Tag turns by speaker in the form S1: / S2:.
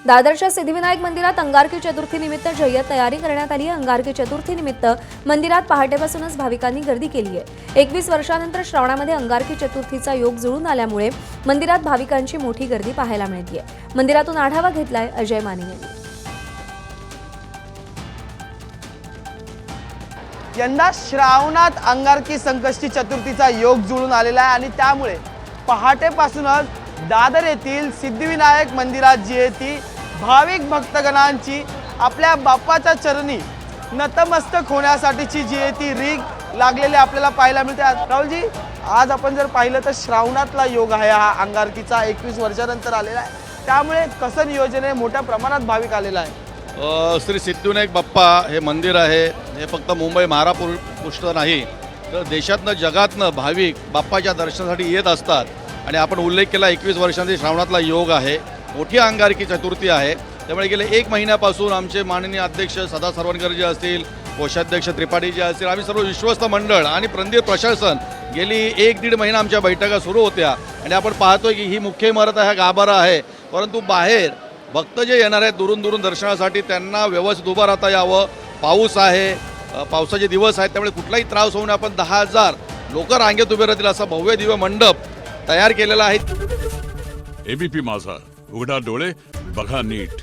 S1: दादरच्या सिद्धिविनायक मंदिरात अंगारकी चतुर्थी निमित्त जय्यत तयारी करण्यात आली आहे। अंगारकी चतुर्थी निमित्त मंदिरात पहाटेपासूनच भाविकांनी गर्दी केली आहे। 21 वर्षांनंतर श्रावणामध्ये अंगारकी चतुर्थीचा योग जुळून आल्यामुळे मंदिरात भाविकांची मोठी गर्दी पाहायला मिळते आहे। मंदिरातून आढावा घेतलाय अजय माने यांनी।
S2: यंदा श्रावणात अंगारकी संकष्टी चतुर्थीचा योग जुळून आलेला आहे आणि त्यामुळे पहाटेपासूनच दादर येथील सिद्धिविनायक मंदिरात जी आहे ती भाविक भक्तगणांची आपल्या बाप्पाच्या चरणी नतमस्तक होण्यासाठीची जी आहे ती रीग लागलेली आपल्याला पाहायला मिळते। राहुलजी, आज आपण जर पाहिलं तर श्रावणातला योग आहे हा अंगारकीचा 21 वर्षानंतर आलेला आहे, त्यामुळे कसं नियोजन आहे, मोठ्या प्रमाणात भाविक आलेला आहे।
S3: श्री सिद्धिविनायक बाप्पा हे मंदिर आहे, हे फक्त मुंबई महाराष्ट्र नाही तर देशातनं जगातनं भाविक बाप्पाच्या दर्शनासाठी येत असतात। आणि आपण उल्लेख केला 21 वर्षांचे श्रावणातला योग आहे, मोठी अंगारकी चतुर्थी आहे, त्यामुळे गेले 1 महिन्यापासून आमचे माननीय अध्यक्ष सदा सरवणकर जे असतील, कोषाध्यक्ष त्रिपाठी जे असतील, आम्ही सर्व विश्वस्त मंडळ आणि मंदिर प्रशासन गेली 1-1.5 महिना आमच्या बैठका सुरू होत्या। आणि आपण पाहतोय की ही मुख्य इमारत आहे, गाभारा आहे, परंतु बाहेर भक्त जे येणार आहेत दुरून दुरून दर्शनासाठी त्यांना व्यवस्थित उभं राहता यावं। पाऊस आहे, पावसाचे दिवस आहेत, त्यामुळे कुठलाही त्रास होऊन आपण 10,000 लोक रांगेत उभे राहतील असा भव्य दिव्य मंडप तयार केलेला आहे।
S4: एबीपी माझा, उघडा डोळे बघा नीट।